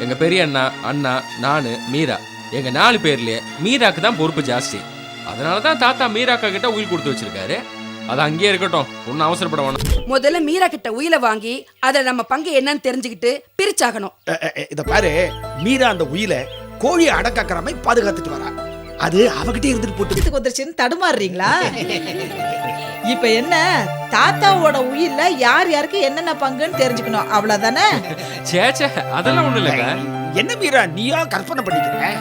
எங்க பெரிய அண்ணா, அண்ணா, நானு, மீரா, எங்க 4 பேர்லயே மீராக்கு தான் பொறுப்பு ஜாஸ்தி. அதனாலதான் தாத்தா மீராக்கா கிட்ட உயில் கொடுத்து வச்சிருக்காரு. அது அங்கேயே இருக்கட்டும், ஒன்னும் அவசரப்பட வேணாம். முதல்ல மீரா கிட்ட உயில வாங்கி அதுல நம்ம பங்கு என்னன்னு தெரிஞ்சுக்கிட்டு பிரிச்சாகணும். இத பாரு, மீரா அந்த உயில கோழி அடக்காக்கிற மாதிரி பாதுகாத்துட்டு வரா. அது அவகிட்டே இருந்துட்டு போட்டு வந்துருச்சுன்னு தடுமாறுறீங்களா? இப்ப என்ன, தாத்தாவோட உயிர்ல யார் யாருக்கு என்னென்ன பங்குன்னு தெரிஞ்சுக்கணும், அவ்வளவுதானே? சேச்சே, அதெல்லாம் ஒண்ணு இல்லைங்க. என்ன மீரா நீயா கற்பனை பண்ணிக்கிற?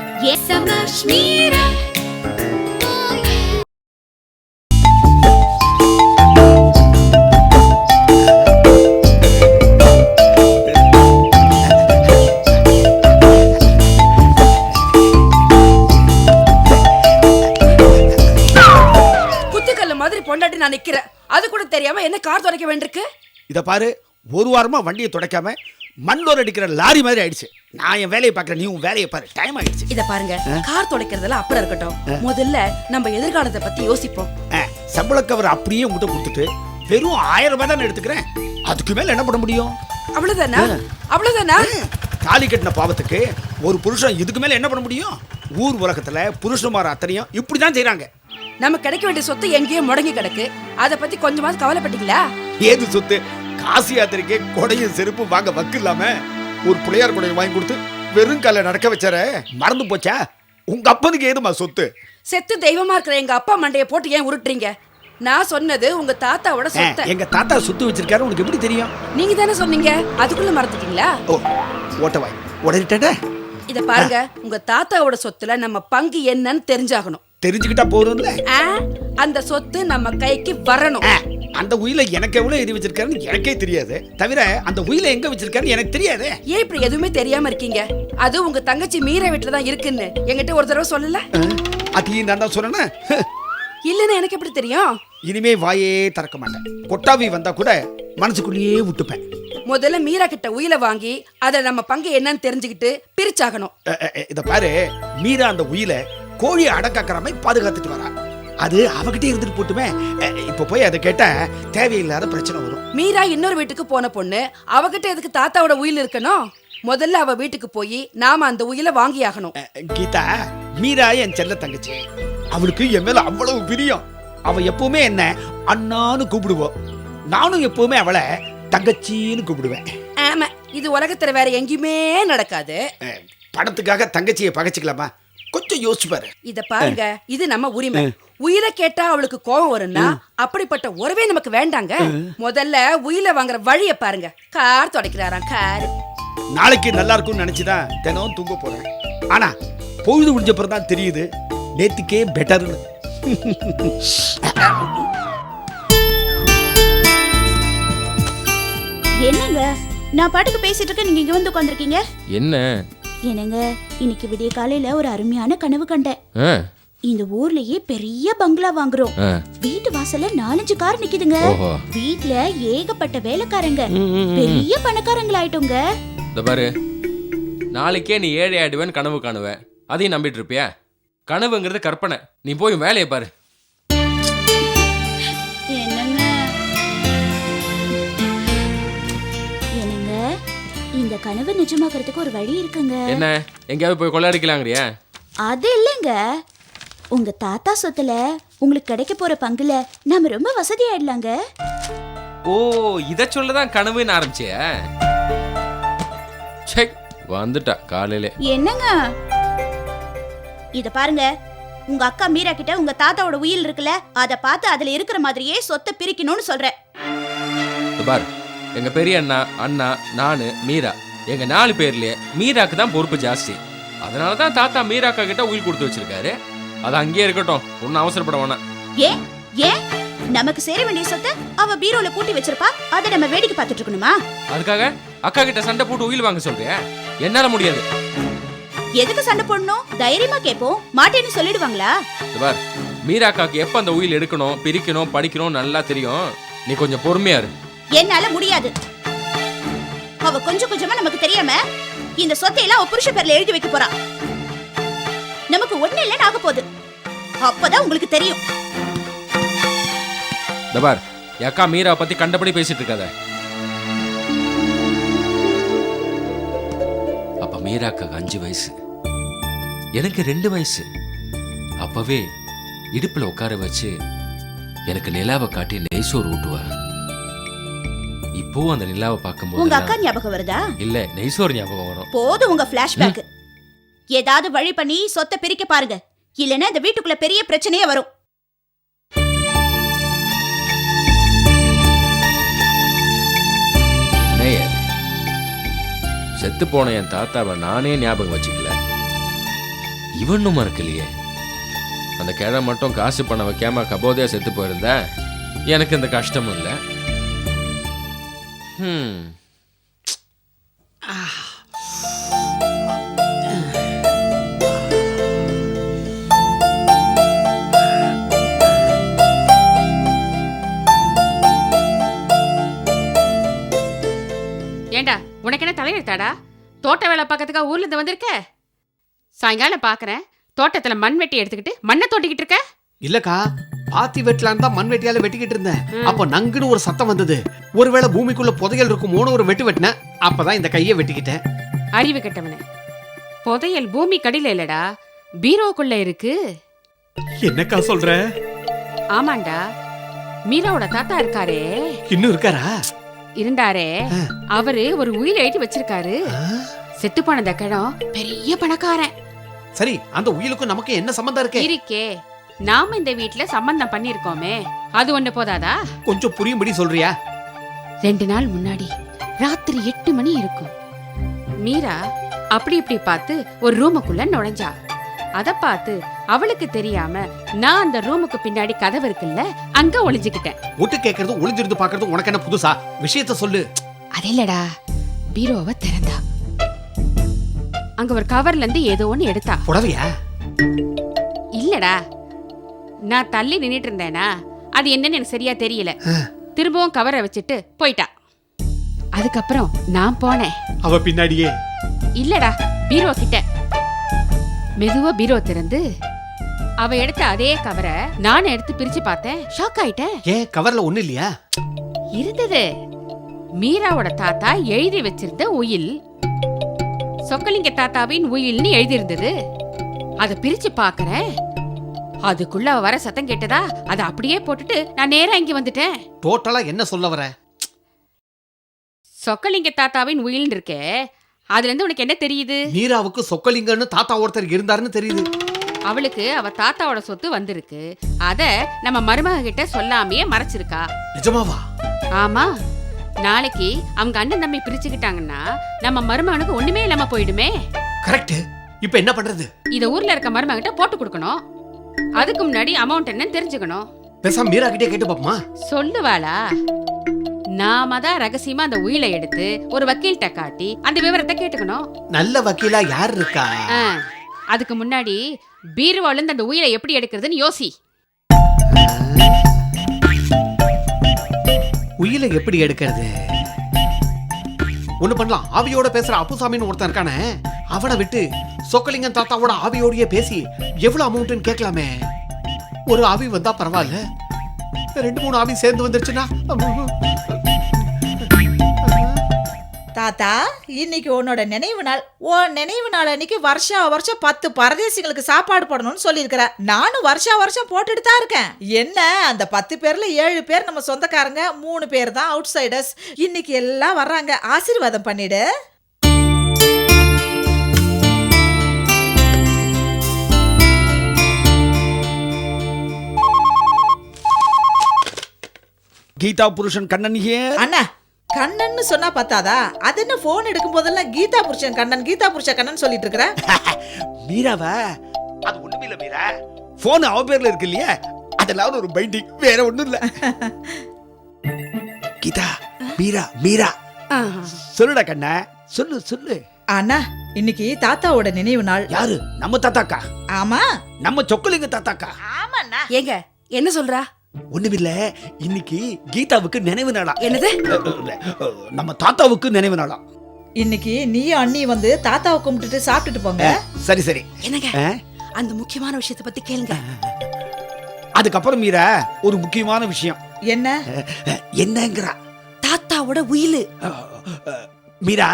பொண்டாட்டி நான் நிக்கிறேன், அது கூட தெரியாம என்ன கார் துடைக்க வேண்டியிருக்கு? இத பாரு, ஒரு வாரமா வண்டியை துடைக்காம மண்ணோர் அடிக்கிற லாரி மாதிரி ஆயிடுச்சு. நான் என் வேலையை பார்க்கறேன், நீ உன் வேலையை பாரு. டைம் ஆயிடுச்சு. இத பாருங்க, கார் துடைக்கிறதெல்லாம் அப்புறம் இருக்கட்டும். முதல்ல நம்ம எதிர்காலத்தை பத்தி யோசிப்போம். சம்பள கவர் அப்படியே முட்டை கொடுத்துட்டு வெறும் 1000 ரூபாய் தான் எடுத்துக்கிறேன். அதுக்கு மேல என்ன பண்ண முடியும்? அவ்வளவுதானா? அவ்வளவுதானா? தாலி கட்டின பாவத்துக்கு ஒரு புருஷன் இதுக்கு மேல என்ன பண்ண முடியும்? ஊர் உலகத்துல புருஷன்மார் அத்தனையும் இப்படிதான் செய்யறாங்க. நம்ம கிடைக்க வேண்டிய சொத்து எங்கேயோ முடங்கி கிடக்கு. அத பத்தி கொஞ்சமாவது கவலைப்பட்டீங்களா? ஏது சொத்து? காசி யாத்திரைக்கு கொடையும் செருப்பு வாங்க வக்கு இல்லாம ஒரு பிள்ளையார் கொடையை வாங்கி கொடுத்து வெறும் கால நடக்க வச்சார. மறந்து போச்சா? உங்க அப்பனுக்கு ஏதுமா சொத்து? செத்து தெய்வமா இருக்கிற எங்க அப்பா மண்டைய போட்டு ஏன் உருட்டுறீங்க? நான் சொன்னது உங்க தாத்தாவோட சொத்து. எங்க தாத்தா சொத்து வச்சிருக்காரு, உனக்கு எப்படி தெரியும்? நீங்க தானே சொன்னீங்க, அதுக்குள்ள மறந்துட்டீங்களா? ஓ, ஓட்டவாய் உடறிட்ட. இத பாருங்க, உங்க தாத்தாவோட சொத்துல நம்ம பங்கு என்னன்னு தெரிஞ்சாகணும். தெரிஞ்சுக்கிட்டா போறோம்ல. அந்த சொத்து நம்ம கைக்கு வரணும். அந்த உயில எனக்கு எவ்வளவு எழுதி வச்சிருக்காருன்னு எனக்கே தெரியாது. தவிர அந்த உயில எங்க வச்சிருக்காருன்னு எனக்கு தெரியாது. ஏன் இப்படி எதுவுமே தெரியாம இருக்கீங்க? அது உங்க தங்கச்சி மீரா வீட்டுல தான் இருக்குன்னு என்கிட்ட ஒரு தடவை சொல்லல? அதையும் நான் தான் சொன்னேன். இல்லன்னு எனக்கு எப்படி தெரியும்? இனிமே வாயே திறக்க மாட்டேன். கொட்டாவி வந்தா கூட மனசுக்குள்ளேயே விட்டுப்பேன். முதல்ல மீரா கிட்ட உயில வாங்கி அதுல நம்ம பங்கு என்னன்னு தெரிஞ்சுக்கிட்டு பிரிச்சாகணும். இத பாரு, மீரா அந்த உயில கோழி அடக்காக்கிற மாதிரி பாதுகாத்துட்டு வரா. அது அவகிட்டே இருந்துட்டு போட்டுமே. இப்ப போய் அதை கேட்டா தேவையில்லாத பிரச்சனை வரும். மீரா இன்னொரு வீட்டுக்கு போன பொண்ணு, அவகிட்ட எதுக்கு தாத்தாவோட உயில் இருக்கணும்? முதல்ல அவ வீட்டுக்கு போய் நாம அந்த உயில வாங்கி ஆகணும். கீதா, மீரா என் செல்ல தங்கச்சி. அவளுக்கு என் மேல அவ்வளவு பிரியம். அவ எப்பவுமே என்ன அண்ணான்னு கூப்பிடுவோம். நானும் எப்பவுமே அவளை தங்கச்சின்னு கூப்பிடுவேன். ஆமா, இது உலகத்துல வேற எங்கேயுமே நடக்காது. படத்துக்காக தங்கச்சியை பகைச்சிக்கலாமா? கொஞ்சம் யோசிச்சு பாரு. இத பாருங்க, இது நம்ம உரிமை. உயிரை கேட்டா அவளுக்கு கோபம் வரும்னா அப்படிப்பட்ட உறவே நமக்கு வேண்டாங்க. முதல்ல உயிரை வாங்குற வழிய பாருங்க. கார் துடைக்கிறாராம், கார். நாளைக்கு நல்லா இருக்கும்னு நினைச்சுதான் தினம் தூங்க போறேன். ஆனா பொழுது முடிஞ்சப்பறம் தான் தெரியுது நேத்துக்கே பெட்டர்னு. என்னங்க, நான் பாட்டுக்கு பேசிட்டு இருக்கேன், நீங்க இங்க வந்து உட்கார்ந்திருக்கீங்க. என்ன? என்னங்க, இன்னைக்கு விடிய காலையில ஒரு அருமையான கனவு கண்டேன். இந்த ஊர்லயே பெரிய பங்களா வாங்குறோம். வீட்டு வாசல்ல 4-5 கார் நிக்குதுங்க. வீட்ல ஏகப்பட்ட வேலைக்காரங்க, பெரிய பணக்காரங்களாயிட்டோங்க. இந்த பாரு, நாளைக்கே நீ ஏழை ஆயிடுவேன்னு கனவு காணுவேன். அதையும் நம்பிட்டு இருப்பியா? கனவுங்கிறது கற்பனை. நீ போய் வேலையை பாரு. இந்த கனவு நிஜமாக்கிறதுக்கு ஒரு வழி இருக்குங்க. என்ன, எங்கயாவது போய் கொள்ளையடிக்கலாங்கறியா? அது இல்லங்க, உங்க தாத்தா சொத்துல உங்களுக்கு கிடைக்க போற பங்குல நாம ரொம்ப வசதி ஆயிடலாங்க. ஓ, இத சொல்லதான் கனவுன்னு ஆரம்பிச்சியா? செக் வந்துட்டா காலையில. என்னங்க, இத பாருங்க, உங்க அக்கா மீரா கிட்ட உங்க தாத்தாவோட உயில் இருக்குல்ல, அத பார்த்து அதுல இருக்கிற மாதிரியே சொத்தை பிரிக்கணும்னு சொல்றேன். பாரு, எங்க பெரிய அண்ணா, அண்ணா, நானு, மீரா, எங்க 4 பேர்லயே மீராக்கு தான் பொறுப்பு ஜாஸ்தி. அதனாலதான் தாத்தா மீராக்கா கிட்ட உயில் கொடுத்து வச்சிருக்காரு. அது அங்கேயே இருக்கட்டும், ஒன்னும் அவசரப்பட வேணாம். ஏன் ஏன் நமக்கு சேர வேண்டிய சொத்தை அவ பீரோல பூட்டி வச்சிருப்பா, அதை நம்ம வேடிக்கை பார்த்துட்டு இருக்கணுமா? அதுக்காக அக்கா கிட்ட சண்டை போட்டு உயில் வாங்க சொல்றியா? என்னால முடியாது. எதுக்கு சண்டை போடணும்? தைரியமா கேப்போம், மாட்டேன்னு சொல்லிடுவாங்களா? பார், மீராக்காக்கு எப்ப அந்த உயில் எடுக்கணும், பிரிக்கணும், படிக்கணும் நல்லா தெரியும். நீ கொஞ்சம் பொறுமையா இரு. என்னால முடியாது. அவ கொஞ்சம் கொஞ்சமா நமக்கு தெரியாம இந்த சொத்தை எல்லாம் புருஷ பேர்ல எழுதி வைக்க போறா. நமக்கு ஒண்ணு இல்லன்னு ஆக போகுது. அப்பதான் உங்களுக்கு தெரியும். தபார், அக்கா மீரா பத்தி கண்டபடி பேசிட்டு இருக்காத. அப்ப மீராக்கு 5 வயசு, எனக்கு 2 வயசு. அப்பவே இடுப்புல உட்கார வச்சு எனக்கு நிலாவை காட்டி நெய்சோறு ஊட்டுவா. இப்போ அந்த நிலாவை உங்க பார்க்கும்போது அக்கா ஞாபகம் வருதா? இல்ல நெய்சோறு ஞாபகம் வரும். போதும் உங்க பிளாஷ்பேக். ஏதாவது வழி பண்ணி சொத்தை பிரிக்க பாருங்க, இல்லைன்னா இந்த வீட்டுக்குள்ள பெரிய பிரச்சனையே வரும். என்னைய செத்து போன என் தாத்தாவை நானே ஞாபகம் வச்சுக்கல, இவனும் மறக்கலையே. அந்த கிழமை மட்டும் காசு பண்ண வைக்காம கபோதையா செத்து போயிருந்தா எனக்கு இந்த கஷ்டமும் இல்லை. ஏண்டா உனக்கு என்ன தலையெழுத்தாடா? தோட்ட வேலை பார்க்கறதுக்கா ஊர்ல இருந்து வந்திருக்க? சாயங்காலம் பாக்குறேன் தோட்டத்துல மண் வெட்டி எடுத்துக்கிட்டு மண்ணை தோட்டிக்கிட்டு இருக்க. இல்லக்கா, பாத்தி வெட்டலான்னு தான் மண் வெட்டியால வெட்டிக்கிட்டு இருந்தேன். அப்ப நங்குன்னு ஒரு சத்தம் வந்தது. ஒருவேளை பூமிக்குள்ள புதையல் இருக்குமோன்னு ஒரு வெட்டு வெட்டினேன். அப்பதான் இந்த கையை வெட்டிக்கிட்டேன். அறிவு கெட்டவனே, புதையல் பூமி கடியில இல்லடா, பீரோக்குள்ள இருக்கு. என்னக்கா சொல்ற? ஆமாண்டா, மீராவோட தாத்தா இருக்காரே, இன்னும் இருக்காரா? இருந்தாரே, அவரு ஒரு உயிர் எழுதி வச்சிருக்காரு. செத்து போன இந்த கிழம் பெரிய பணக்காரன். சரி, அந்த உயிலுக்கும் நமக்கு என்ன சம்பந்தம் இருக்கு? இருக்கே, நாம இந்த வீட்டுல சம்பந்தம் பண்ணிருக்கோமே, அது ஒண்ணு போதாதா? கொஞ்சம் புரியும்படி சொல்றியா? 2 நாள் முன்னாடி ராத்திரி 8 மணி இருக்கும். மீரா அப்படி இப்படி பார்த்து ஒரு ரூமுக்குள்ள நுழைஞ்சா. அத பார்த்து அவளுக்கு தெரியாம நான் அந்த ரூமுக்கு பின்னாடி கதவு இருக்குல்ல, அங்க ஒளிஞ்சுக்கிட்டேன். ஒட்டு கேட்கறது ஒளிஞ்சிருந்து பாக்குறது உனக்கு என்ன புதுசா? விஷயத்த சொல்லு. அது இல்லடா, பீரோவை திறந்தா. அங்க ஒரு கவர்ல இருந்து ஏதோ ஒண்ணு எடுத்தா. புடவையா? இல்லடா, நான் தள்ளி நின்னுட்டு இருந்தேனா, அது என்னன்னு எனக்கு சரியா தெரியல. திரும்பவும் கவரை வச்சுட்டு போயிட்டா. அதுக்கப்புறம் நான் போனேன். அவ பின்னாடியே? இல்லடா, பீரோ கிட்ட. மெதுவா பீரோ திறந்து அவ எடுத்த அதே கவரை நான் எடுத்து பிரிச்சு பார்த்தேன். ஷாக் ஆயிட்டேன். ஏன் கவர்ல ஒண்ணு இல்லையா? இருந்தது. மீராவோட தாத்தா எழுதி வச்சிருந்த உயில், சொக்கலிங்க தாத்தாவின் உயில்னு எழுதி இருந்தது. அத பிரிச்சு பாக்குறேன், அதுக்குள்ள அவ வர சத்தம் கேட்டதா, அத அப்படியே போட்டுட்டு நான் நேரா இங்க வந்துட்டேன். டோட்டலா என்ன சொல்ல வர? சொக்கலிங்க தாத்தாவின் உயில்னு இருக்கே, அதுல இருந்து உனக்கு என்ன தெரியுது? மீராவுக்கு சொக்கலிங்கன்னு தாத்தா ஒருத்தர் இருந்தாருன்னு தெரியுது. அவளுக்கு அவ தாத்தாவோட சொத்து வந்திருக்கு, அத நம்ம மருமக கிட்ட சொல்லாமையே மறைச்சிருக்கா. நிஜமாவா? ஆமா, நாளைக்கு அவங்க அண்ணன் தம்பி பிரிச்சுக்கிட்டாங்கன்னா நம்ம மருமகனுக்கு ஒண்ணுமே இல்லாம போயிடுமே. கரெக்ட். இப்ப என்ன பண்றது? இத ஊர்ல இருக்க மருமக கிட்ட போட்டு கொடுக்கணும். அதுக்கு முன்னாடி அமௌண்ட் என்னன்னு தெரிஞ்சுக்கணும். பேசாம மீரா கிட்டே கேட்டு பாப்போமா? சொல்லுவாளா? நாம தான் ரகசியமா அந்த உயிலை எடுத்து ஒரு வக்கீல்கிட்ட காட்டி அந்த விவரத்தை கேட்டுக்கணும். நல்ல வக்கீலா யார் இருக்கா? அதுக்கு முன்னாடி பீரோல இருந்து அந்த உயிலை எப்படி எடுக்கிறதுன்னு யோசி. உயிலை எப்படி எடுக்கிறது? ஒண்ணு பண்ணலாம். ஆவியோட பேசுற அப்புசாமின்னு ஒருத்தன் இருக்கானே, அவனை விட்டு சொக்கலிங்கம் தாத்தாவோட ஆவியோடயே பேசி எவ்வளவு அமௌண்ட்னு கேட்கலாமே. ஒரு ஆவி வந்தா பரவாயில்ல, 2-3 ஆவி சேர்ந்து வந்துருச்சுன்னா. தாத்தா, இன்னைக்கு உன்னோட நினைவு நாள். உன் நினைவு நாள் அன்னைக்கு வருஷா வருஷம் 10 பரதேசிங்களுக்கு சாப்பாடு போடணும்னு சொல்லியிருக்கிற. நானும் வருஷா வருஷம் போட்டுட்டு தான் இருக்கேன். என்ன, அந்த 10 பேர்ல 7 பேர் நம்ம சொந்தக்காரங்க, 3 பேர் தான் அவுட் சைடர்ஸ். இன்னைக்கு எல்லாம் வர்றாங்க, ஆசீர்வாதம் பண்ணிடு. கீதா புருஷன் கண்ணன் here. அண்ணா, கண்ணன்னு சொன்னா பத்தாதா? அது என்ன போன் எடுக்கும் போதெல்லாம் கீதா புருஷன் கண்ணன் கீதா புருஷன் கண்ணன் சொல்லிட்டு இருக்கிற? மீராவா? அது ஒண்ணுமே இல்ல மீரா, போன் அவ பேர்ல இருக்கு இல்லையா, அதெல்லாம் ஒரு பைண்டிங், வேற ஒண்ணும் இல்ல. கீதா, மீரா மீரா சொல்லுடா கண்ணா, சொல்லு சொல்லு. அண்ணா, இன்னைக்கு தாத்தாவோட நினைவு நாள். யாரு? நம்ம தாத்தாக்கா? ஆமா, நம்ம சொக்கலிங்க தாத்தாக்கா. ஆமாண்ணா. ஏங்க என்ன சொல்றா? ஒண்ணுமில்ல, இன்னைக்கு கீதாவுக்கு நினைவு நாளா. என்னது? நம்ம தாத்தாவுக்கு நினைவு நாளா. இன்னைக்கு நீயும் அண்ணி வந்து தாத்தாவை கும்பிட்டுட்டு சாப்பிட்டுட்டு போங்க. சரி சரி. என்னங்க, அந்த முக்கியமான விஷயத்தை பத்தி கேளுங்க. அதுக்கப்புறம் மீரா, ஒரு முக்கியமான விஷயம். என்ன? என்னங்கறா? தாத்தாவோட உயிலு. மீரா,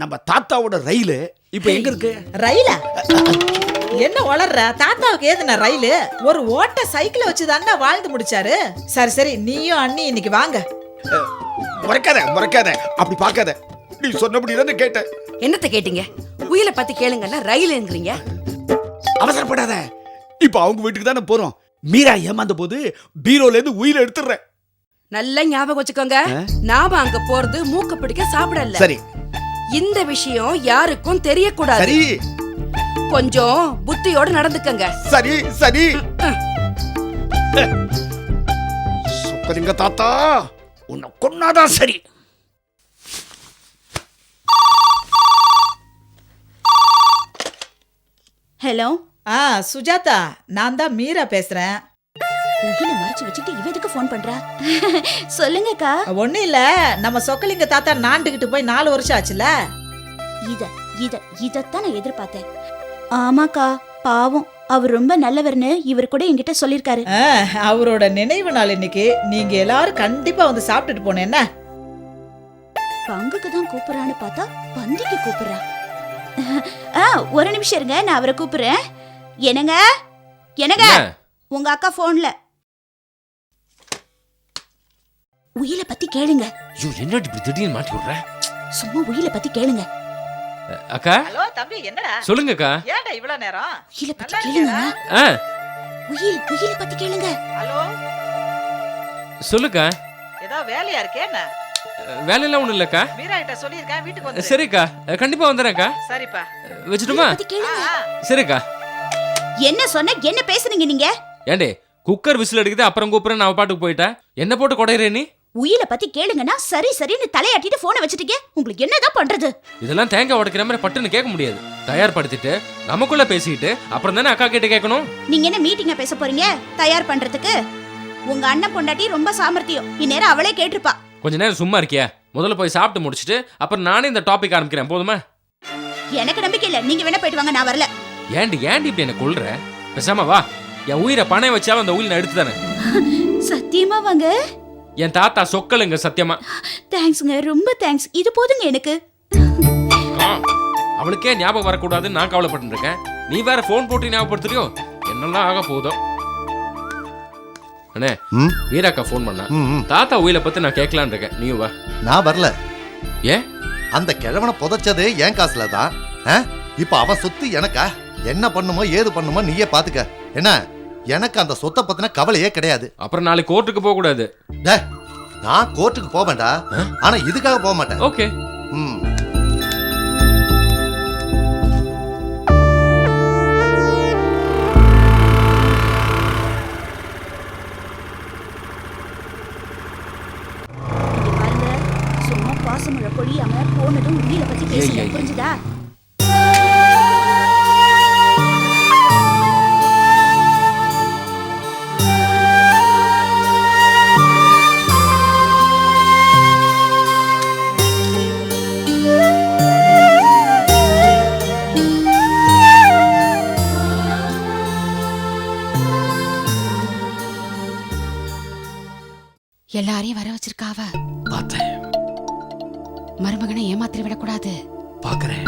நம்ம தாத்தாவோட ரயிலு இப்போ எங்க இருக்கு? ரயிலா? என்ன வளர்ற? தாத்தாவுக்கு ஏதுனா ரயிலு? ஒரு ஓட்ட சைக்கிளை வச்சுதான்டா வாழ்ந்து முடிச்சாரு. சரி சரி, நீயும் அண்ணி இன்னைக்கு வாங்க. முறைக்காத அப்படி பார்க்காத. நீ சொன்னபடி தான் கேட்டேன். என்னத்த கேட்டீங்க? உயிரை பத்தி கேளுங்கன்னா ரயிலுங்கிறீங்க. அவசரப்படாத. இப்ப அவங்க வீட்டுக்கு தானே போறோம். மீரா ஏமாந்த போது பீரோல இருந்து உயிரை எடுத்துறேன். நல்லா ஞாபகம் வச்சுக்கோங்க. நாம அங்க போறது மூக்க பிடிக்க சாப்பிடல. சரி. இந்த விஷயம் யாருக்கும் தெரியக்கூடாது. சரி கொஞ்சம் புத்தியோட நடந்துக்கங்க. சரி சரி. சொக்கலிங்க தாத்தா, உன்னை கொன்னாதான் சரி. ஹலோ. சுஜாதா, நான் தான் மீரா பேசுறேன். உயிரை மறைச்சு வச்சுட்டு இவ எதுக்கு ஃபோன் பண்றா? சொல்லுங்கக்கா. ஒண்ணும் இல்ல, நம்ம சொக்கலிங்க தாத்தா நாண்டுகிட்டு போய் 4 வருஷம் ஆச்சுல. இதத்தான் நான் எதிர்பார்த்தேன். ஆமாக்கா, பாவம், அவர் ரொம்ப நல்லவர்னு இவர் கூட என்கிட்ட சொல்லிருக்காரு. அவரோட நினைவு நாள் இன்னைக்கு. நீங்க எல்லாரும் கண்டிப்பா வந்து சாப்பிட்டுட்டு போன. என்ன பங்குக்கு தான் கூப்பிடுறான்னு பார்த்தா பந்திக்கு கூப்பிடுறா. ஒரு நிமிஷம் இருங்க, நான் அவரை கூப்பிடுறேன். என்னங்க உங்க அக்கா போன்ல உயிரை பத்தி கேளுங்க. ஐயோ, என்னடி இப்படி திடீர்னு மாட்டி விடுற? சும்மா உயிரை பத்தி கேளுங்க. அக்கா. ஹலோ தம்பி, என்னடா? சொல்லுங்க அக்கா. ஏன்டா இவ்வளவு நேரம்? உயிரை பத்தி கேளுங்க. உயிரை பத்தி கேளுங்க. ஹலோ சொல்லுக்கா. ஏதோ வேலையா இருக்கே? என்ன வேலையெல்லாம் ஒண்ணும் இல்லக்கா. மீரா கிட்ட சொல்லிருக்கேன், வீட்டுக்கு வந்து. சரிக்கா, கண்டிப்பா வந்துடுறேன்க்கா. சரிப்பா, வச்சுட்டுமா? சரிக்கா. என்ன சொன்ன? என்ன பேசுறீங்க நீங்க? ஏண்டே, குக்கர் விசில் அடிக்குது, அப்புறம் கூப்பிடுறேன், நான் பாட்டுக்கு போயிட்டா என்ன போட்டு கொடையறே நீ? உயிரை பத்தி கேளுங்கன்னா சரி சரின்னு தலையாட்டிட்டு போனை வச்சுட்டீங்க. உங்களுக்கு என்னதான் பண்றது? இதெல்லாம் தேங்காய் உடைக்கிற மாதிரி பட்டுன்னு கேட்க முடியாது. தயார்படுத்திட்டு நமக்குள்ள பேசிக்கிட்டு அப்புறம் தானே அக்கா கிட்ட கேட்கணும். நீங்க என்ன மீட்டிங்க பேச போறீங்க தயார் பண்றதுக்கு? உங்க அண்ணன் பொண்டாட்டி ரொம்ப சாமர்த்தியம். இந்நேரம் அவளே கேட்டிருப்பா. கொஞ்ச நேரம் சும்மா இருக்கியா? முதல்ல போய் சாப்பிட்டு முடிச்சிட்டு அப்புறம் நானே இந்த டாபிக் ஆரம்பிக்கிறேன், போதுமா? எனக்கு நம்பிக்கை இல்ல. நீங்க வேணா போயிட்டு வாங்க, நான் வரல. ஏண்டி இப்படி என்ன கொல்ற? பேசாம வா. என் உயிரை பணம் வச்சாலும் அந்த உயிரை நான் எடுத்து தானே. சத்தியமா வாங்க. என் தாத்தா சொக்கலுங்க, சத்தியமா. தேங்க்ஸ்ங்க, ரொம்ப தேங்க்ஸ். இது போதுங்க எனக்கு. அவளுக்கே ஞாபகம் வரக்கூடாதுன்னு நான் கவலைப்பட்டு இருக்கேன். நீ வேற போன் போட்டு ஞாபகப்படுத்துறியோ? என்னெல்லாம் ஆக போதும். அண்ணே, வீராக்கா போன் பண்ணா. தாத்தா உயிரை பத்தி நான் கேட்கலான் இருக்கேன். நீ வா. நான் வரல. ஏன்? அந்த கிழவனை புதைச்சது என் காசுல தான். இப்ப அவன் சொத்து எனக்கா? என்ன பண்ணுமோ ஏது பண்ணுமோ நீயே பாத்துக்க. என்ன, எனக்கு அந்த சொத்தை பத்தின கவலையே கிடையாது. அப்புறம் நாளைக்கு கோர்ட்டுக்கு போக கூடாது. நான் கோர்ட்டுக்கு போக வேண்டாம், ஆனா இதுக்காக போக மாட்டேன். ஓகே. சும்மா பாசமழை பொழியாம போனதும் உயிரை பத்தி பேசுங்க, புரிஞ்சுதா? எல்லாரையும் வர வச்சிருக்காவ. பார்த்தேன். மருமகனை ஏமாத்திர விடக்கூடாது. பாக்குறேன்.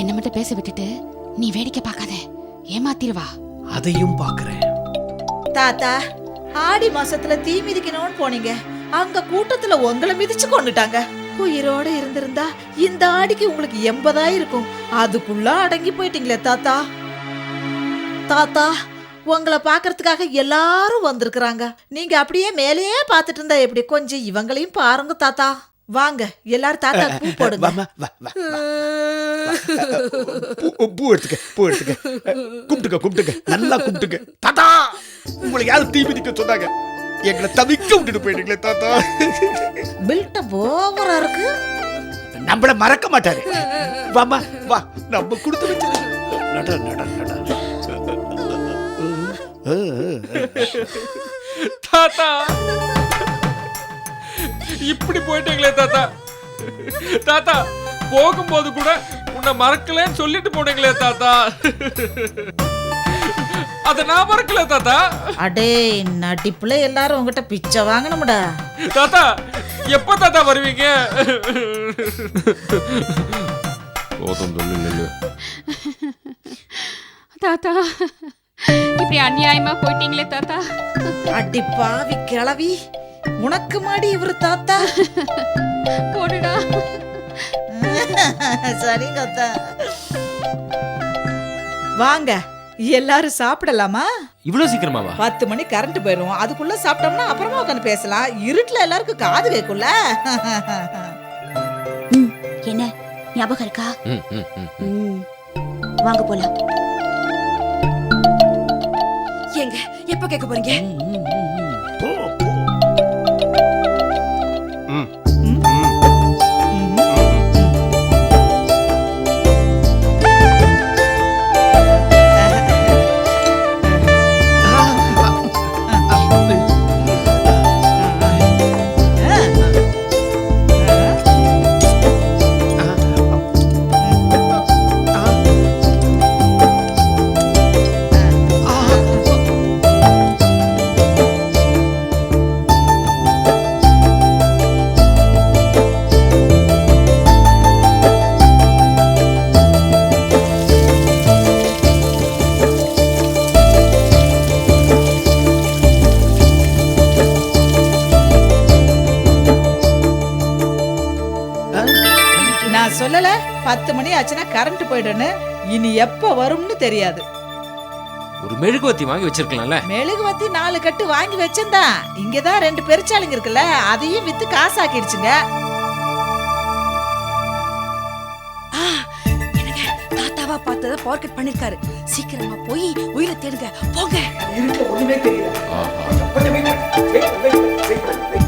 என்ன மட்டும் பேச விட்டுட்டு நீ வேடிக்கை பார்க்காத, ஏமாத்திருவா. அதையும் பாக்குறேன். தாத்தா, ஆடி மாசத்துல தீ மிதிக்கணும்னு போனீங்க. அங்க கூட்டத்துல உங்களை மிதிச்சு கொண்டுட்டாங்க. உயிரோட இருந்திருந்தா இந்த ஆடிக்கு உங்களுக்கு 80 இருக்கும். அதுக்குள்ள அடங்கி போயிட்டீங்களே தாத்தா. தாத்தா, உங்களை பாக்குறதுக்காக எல்லாரும் வந்திருக்கிறாங்க. நீங்க அப்படியே மேலேயே பாத்துட்டு இருந்தா எப்படி? கொஞ்சம் இவங்களையும் பாருங்க தாத்தா. வாங்க எல்லாரும் தாத்தா பூ போடுங்க. பூ எடுத்துக்க. கும்பிட்டுக்க, நல்லா கும்பிட்டுக்க. தாத்தா, உங்களுக்கு யாரும் தீ மிதிக்க சொன்னாங்க? எங்களை தவிக்க விட்டுட்டு போயிட்டீங்களே தாத்தா. பில்டப் ஓவரா இருக்கு. நம்மள மறக்க மாட்டாரு. வாமா வா, நம்ம கொடுத்து வச்சு தாத்தா, இப்படி போயிட்டீங்களே தாத்தா. தாத்தா, போகும்போது கூட உன்னை மறக்கலன்னு சொல்லிட்டு போனீங்களே தாத்தா. அத நான் மறக்கல தாத்தா. அடே, நடிப்புல எல்லாரும் உங்ககிட்ட பிச்சை வாங்கணும்டா. தாத்தா, எப்ப தாத்தா வருவீங்க? போதும் சொல்லு நில்லு. தாத்தா இப்படி அநியாயமா போயிட்டீங்களே தாத்தா. அடி பாவி கிளவி, உனக்கு மாடி இவரு தாத்தா. போடுடா. சரிங்க அத்தா. வாங்க எல்லாரும் சாப்பிடலாமா? இவ்வளவு சீக்கிரமாவா? 10 மணி கரண்ட் போயிடும், அதுக்குள்ள சாப்பிட்டோம்னா அப்புறமா உட்காந்து பேசலாம். இருட்டுல எல்லாருக்கும் காது கேட்கும்ல. என்ன ஞாபகம் இருக்கா? ம், ம், ம், ம். ம். வாங்க போலாம். ஏங்க எப்ப கேட்க போறீங்க? போ போ. நான் சொல்லல 10 மணி ஆச்சுன்னா கரண்ட் போயிடுன்னு. இனி எப்ப வரும்னு தெரியாது. ஒரு மெழுகுவத்தி வாங்கி வச்சிருக்கலாம்ல. மெழுகுவத்தி 4 கட்டு வாங்கி வச்சிருந்தான். இங்கதான் 2 பெருச்சாளுங்க இருக்குல்ல, அதையும் வித்து காசாக்கிடுச்சுங்க. என்னங்க தாத்தாவா பார்த்தத பார்க்கெட் பண்ணிருக்காரு. சீக்கிரமா போய் உயிரை தேடுங்க போங்க. இருக்க ஒண்ணுமே தெரியல. ஆஹா. கொஞ்சம் wait பண்ணு.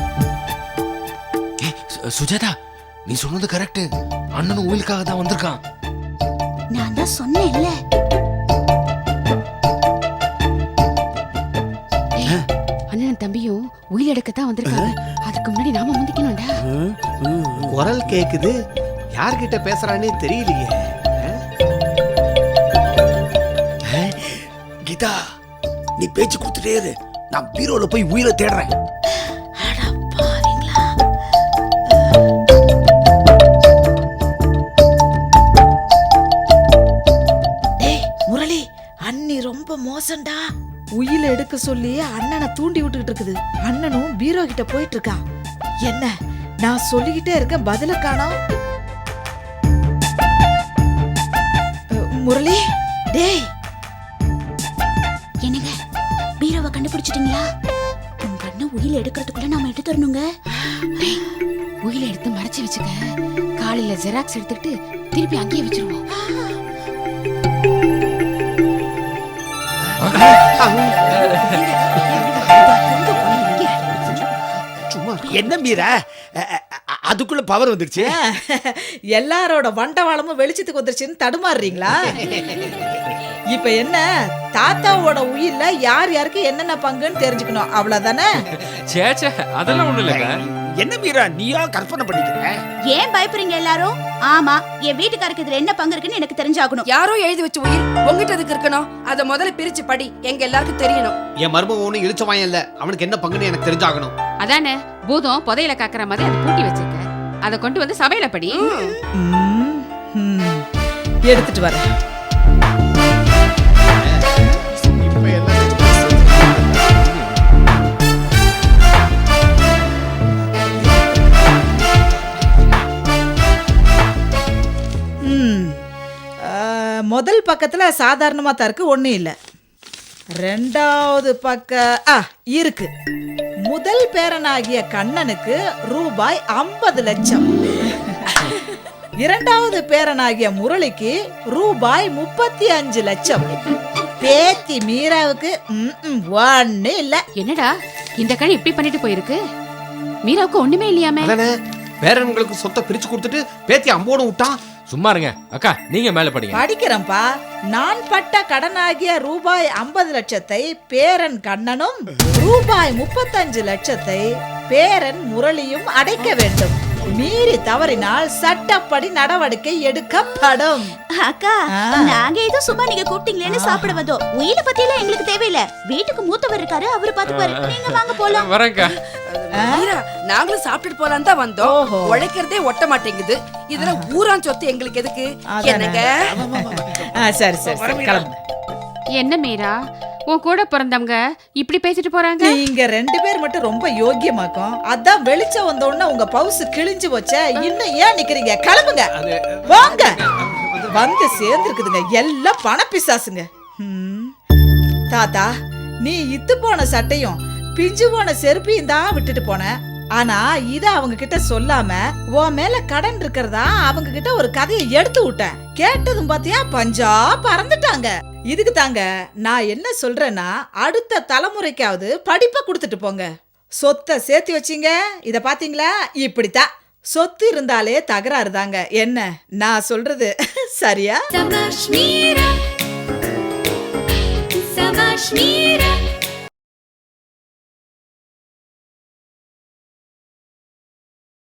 சுஜாதா, நீ சொன்னது கரெக்ட். அண்ணனும் உயிலுக்காக தான் வந்திருக்கான். நான் தான் சொன்னேன்ல. அண்ணன் தம்பியும் உயிர் எடுக்கத்தான் வந்திருக்காங்க. அதுக்கு முன்னாடி நாம முந்திக்கணும்டா. குரல் கேக்குது, யார்கிட்ட பேசுறானே தெரியலையே. கீதா, நீ பேச்சு கொடுத்துட்டே இரு. நான் பீரோல போய் உயிரை தேடுறேன். முரளி, அண்ணி ரொம்ப மோசம்டா. உயில எடுக்க சொல்லி அண்ணனை தூண்டி விட்டுக்கிட்டு இருக்குது. அண்ணனும் பீரோ கிட்ட போயிட்டு இருக்கான். என்ன நான் சொல்லிக்கிட்டே இருக்கேன், பதில காணோம். முரளி, டேய். என்னங்க பீரோவை கண்டுபிடிச்சிட்டீங்களா? உங்க அண்ணன் உயில எடுக்கிறதுக்குள்ள நாம எடுத்து தரணுங்க. உயிரை எடுத்து மறைச்சு வச்சுக்க. காலையில ஜெராக்ஸ் எடுத்துக்கிட்டு திருப்பி அங்கேயே வச்சிருவோம். சும்மா என்ன மீரா, அதுக்குள்ள பவர் வந்துருச்சு. எல்லாரோட வண்டவாளமும் வெளிச்சத்துக்கு வந்துருச்சுன்னு தடுமாறுறீங்களா? இப்ப என்ன, தாத்தாவோட உயிர்ல யார் யாருக்கு என்னென்ன பங்குன்னு தெரிஞ்சுக்கணும், அவ்வளவுதானே? சேச்சே, அதெல்லாம் ஒண்ணு இல்லைங்க. என்ன மீரா, நீயா கற்பனை பண்ணிக்கிற? ஏன் பயப்படுறீங்க எல்லாரும்? ஆமா, என் வீட்டுக்காரருக்கு இதுல என்ன பங்கு இருக்குன்னு எனக்கு தெரிஞ்சாகணும். யாரோ எழுதி வச்ச உயிர் உங்ககிட்ட அதுக்கு இருக்கணும். அத முதல்ல பிரிச்சு படி, எங்க எல்லாருக்கும் தெரியணும். என் மருமக ஒண்ணு இழிச்ச வாயம் இல்ல, அவனுக்கு என்ன பங்குன்னு எனக்கு தெரிஞ்சாகணும். அதானே, பூதம் புதையில காக்குற மாதிரி அதை பூட்டி வச்சிருக்க. அதை கொண்டு வந்து சபையில படி. எடுத்துட்டு வரேன். முதல் பக்கத்துல சாதாரணமா தான் இருக்கு, ஒண்ணும் இல்ல. ரெண்டாவது இருக்கு. முதல் பேரனாகிய கண்ணனுக்கு ரூபாய் 50 லட்சம். இரண்டாவது பேரனாகிய முரளிக்கு ரூபாய் 35 லட்சம். பேத்தி மீராவுக்கு ஒண்ணு இல்ல. என்னடா இந்த கணி இப்படி பண்ணிட்டு போயிருக்கு? மீராவுக்கு ஒண்ணுமே இல்லையாமே. அதானே, பேரன்களுக்கு சொத்தை பிரிச்சு கொடுத்துட்டு பேத்தி அம்போட விட்டான். சும்மா இருங்க அக்கா, நீங்க மேல படிங்க. படிக்கிறேன்பா. நான் பட்ட கடனாகிய ரூபாய் 50 லட்சத்தை பேரன் கண்ணனும் ரூபாய் 35 லட்சத்தை பேரன் முரளியும் அடைக்க வேண்டும். மீறி தவறினால் சட்டப்படி நடவடிக்கை எடுக்கப்படும். அக்கா ஆ. நாங்க ஏதோ சும்மா நீங்க கூப்பிட்டீங்களேன்னு சாப்பிட வந்தோம். உயிரை பத்தி எல்லாம் எங்களுக்கு தேவையில்ல. வீட்டுக்கு மூத்தவர் இருக்காரு, அவரு பாத்துப்பாரு. நீங்க வாங்க போலாம். வரேன்க்கா. மீரா, நாங்களும் சாப்பிட்டுட்டு போலான்னு தான் வந்தோம். ஓஹோ. உழைக்கிறதே ஒட்ட மாட்டேங்குது. இதுல ஊரான் சொத்து எங்களுக்கு எதுக்கு? அதானே. என்னங்க? சரி சரி சரி, கிளம்புங்க. என்ன மீரா, உன் கூட பிறந்தவங்க இப்படி பேசிட்டு போறாங்க? நீங்க 2 பேர் மட்டும் ரொம்ப யோக்கியமாக்கும். அதான் வெளிச்சம் வந்த உடனே உங்க பவுசு கிழிஞ்சு போச்சே. இன்னும் ஏன் நிக்கிறீங்க? கிளம்புங்க, வாங்க. வந்து சேர்ந்துருக்குதுங்க எல்லாம் பணப்பிசாசுங்க. தாத்தா, நீ இத்து போன சட்டையும் பிஞ்சு போன செருப்பையும் தான் விட்டுட்டு போன. ஆனா இத அவங்க கிட்ட சொல்லாம உன் மேல கடன் இருக்கிறதா அவங்க கிட்ட ஒரு கதையை எடுத்து விட்டேன். கேட்டதும் பாத்தியா பஞ்சா பறந்துட்டாங்க. இதுக்கு தாங்க நான் என்ன சொல்றேன்னா, அடுத்த தலைமுறைக்காவது படிப்பை கொடுத்துட்டு போங்க. சொத்தை சேர்த்து வச்சீங்க, இத பாத்தீங்களா? இப்படித்தான் சொத்து இருந்தாலே தகராறு தாங்க. என்ன நான் சொல்றது சரியா? Samash Mira.